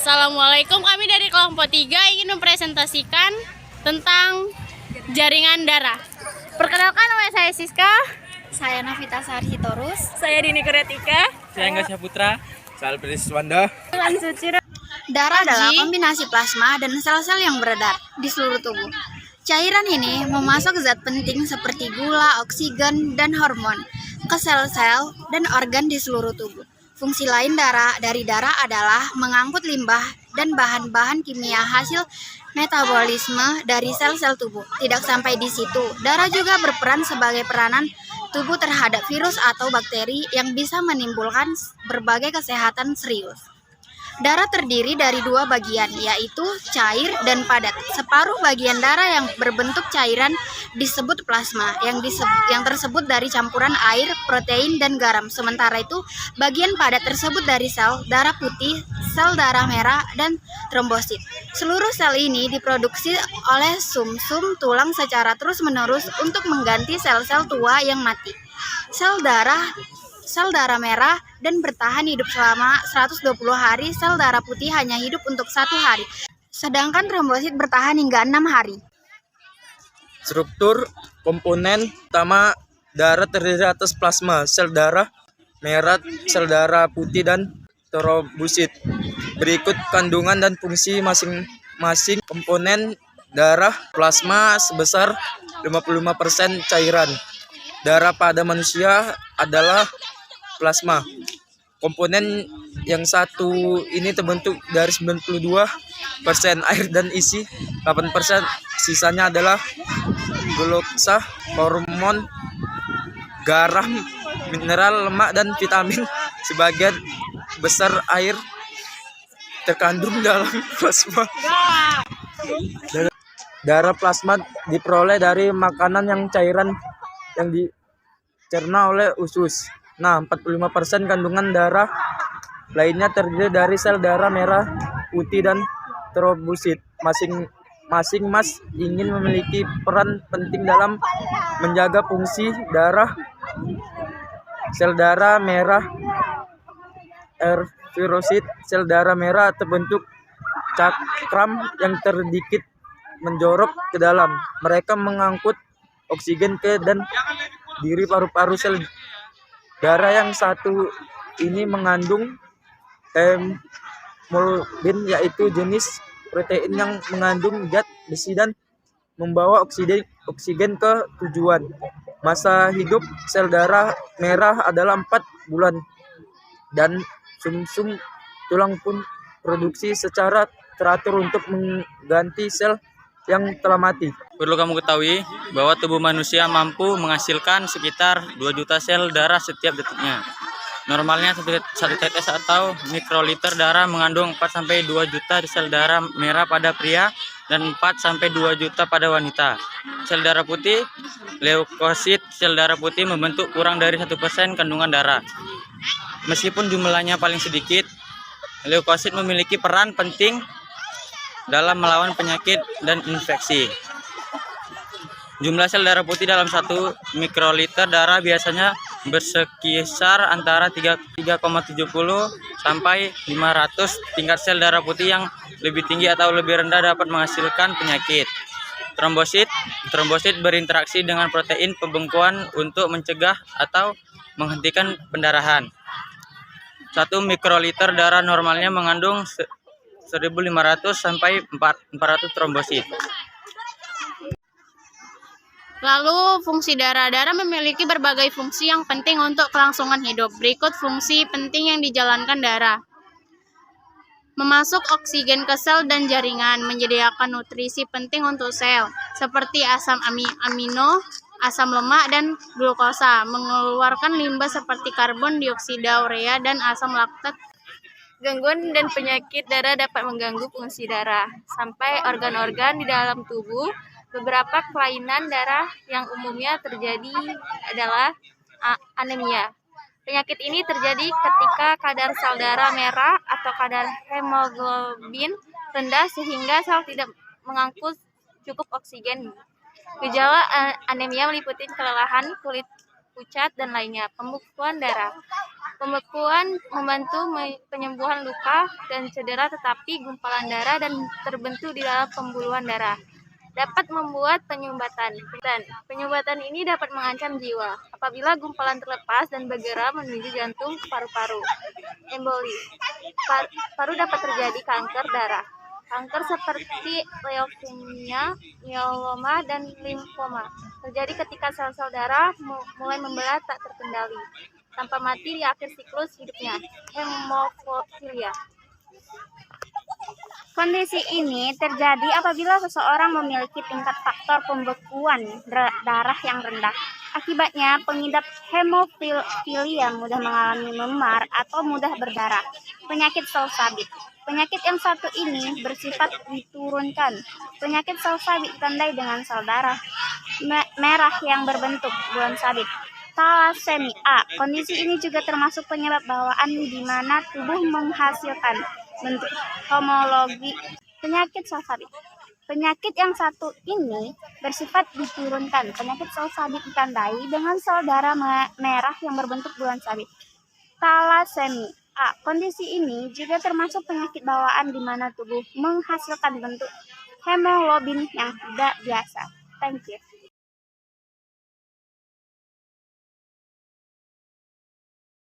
Assalamualaikum, kami dari kelompok 3 ingin mempresentasikan tentang jaringan darah. Perkenalkan, nama saya Siska. Saya Novita Sarhitorus. Saya Dini Kuretika. Saya Angga Saputra. Saya Alfredis Wanda. Darah adalah kombinasi plasma dan sel-sel yang beredar di seluruh tubuh. Cairan ini memasuk zat penting seperti gula, oksigen, dan hormon ke sel-sel dan organ di seluruh tubuh. Fungsi lain dari darah adalah mengangkut limbah dan bahan-bahan kimia hasil metabolisme dari sel-sel tubuh. Tidak sampai di situ, darah juga berperan sebagai peranan tubuh terhadap virus atau bakteri yang bisa menimbulkan berbagai kesehatan serius. Darah terdiri dari dua bagian, yaitu cair dan padat. Separuh bagian darah yang berbentuk cairan disebut plasma, yang tersebut dari campuran air, protein, dan garam. Sementara itu, bagian padat tersebut dari sel darah putih, sel darah merah, dan trombosit. Seluruh sel ini diproduksi oleh sumsum tulang secara terus-menerus untuk mengganti sel-sel tua yang mati. Sel darah merah dan bertahan hidup selama 120 hari, sel darah putih hanya hidup untuk 1 hari. Sedangkan trombosit bertahan hingga 6 hari. Struktur komponen utama darah terdiri atas plasma, sel darah merah, sel darah putih, dan trombosit. Berikut kandungan dan fungsi masing-masing komponen darah. Plasma sebesar 55% cairan. Darah pada manusia adalah plasma. Komponen yang satu ini terbentuk dari 92% air dan isi 8%. Sisanya adalah glukosa, hormon, garam, mineral, lemak, dan vitamin. Sebagian besar air terkandung dalam plasma. Darah plasma diperoleh dari makanan yang cairan yang dicerna oleh usus. Nah, 45% kandungan darah lainnya terdiri dari sel darah merah, putih, dan trombosit. Masing-masing ingin memiliki peran penting dalam menjaga fungsi darah. Sel darah merah eritrosit, sel darah merah terbentuk cakram yang terdikit menjorok ke dalam. Mereka mengangkut oksigen ke dan diri paru-paru. Sel darah yang satu ini mengandung hemoglobin, yaitu jenis protein yang mengandung zat besi dan membawa oksigen ke tujuan. Masa hidup sel darah merah adalah 4 bulan dan sumsum tulang pun produksi secara teratur untuk mengganti sel yang telah mati. Perlu kamu ketahui bahwa tubuh manusia mampu menghasilkan sekitar 2 juta sel darah setiap detiknya. Normalnya satu tetes atau mikroliter darah mengandung 4-2 juta sel darah merah pada pria dan 4-2 juta pada wanita. Sel darah putih, leukosit, sel darah putih membentuk kurang dari 1% kandungan darah. Meskipun jumlahnya paling sedikit, leukosit memiliki peran penting dalam melawan penyakit dan infeksi. Jumlah sel darah putih dalam 1 mikroliter darah biasanya berkisar antara 3,70 sampai 500. Tingkat sel darah putih yang lebih tinggi atau lebih rendah dapat menghasilkan penyakit. Trombosit berinteraksi dengan protein pembekuan untuk mencegah atau menghentikan pendarahan. 1 mikroliter darah normalnya mengandung 1.500 sampai 400 trombosit. Lalu, fungsi darah memiliki berbagai fungsi yang penting untuk kelangsungan hidup. Berikut fungsi penting yang dijalankan darah. Memasuk oksigen ke sel dan jaringan, menyediakan nutrisi penting untuk sel, seperti asam amino, asam lemak, dan glukosa, mengeluarkan limbah seperti karbon dioksida, urea, dan asam laktat. Gangguan dan penyakit darah dapat mengganggu fungsi darah sampai organ-organ di dalam tubuh. Beberapa kelainan darah yang umumnya terjadi adalah anemia. Penyakit ini terjadi ketika kadar sel darah merah atau kadar hemoglobin rendah sehingga sel tidak mengangkut cukup oksigen. Gejala anemia meliputi kelelahan, kulit pucat, dan lainnya. Pembekuan darah. Pembekuan membantu penyembuhan luka dan cedera, tetapi gumpalan darah dan terbentuk di dalam pembuluhan darah. Dapat membuat penyumbatan. Penyumbatan ini dapat mengancam jiwa apabila gumpalan terlepas dan bergerak menuju jantung ke paru-paru. Emboli. Paru dapat terjadi kanker darah. Kanker seperti leukemia, myeloma, dan limfoma terjadi ketika sel-sel darah mulai membelah tak terkendali, tanpa mati di akhir siklus hidupnya. Hemofilia. Kondisi ini terjadi apabila seseorang memiliki tingkat faktor pembekuan darah yang rendah. Akibatnya, pengidap hemofilia mudah mengalami memar atau mudah berdarah. Penyakit sel sabit. Penyakit yang satu ini bersifat diturunkan. Penyakit sel sabit ditandai dengan sel darah merah yang berbentuk bulan sabit. Thalassemia. Kondisi ini juga termasuk penyebab bawaan di mana tubuh menghasilkan bentuk homologi penyakit sel sabit. Penyakit yang satu ini bersifat diturunkan. Penyakit sel sabit ditandai dengan sel darah merah yang berbentuk bulan sabit. Thalassemia. Kondisi ini juga termasuk penyakit bawaan di mana tubuh menghasilkan bentuk hemoglobin yang tidak biasa. Thank you.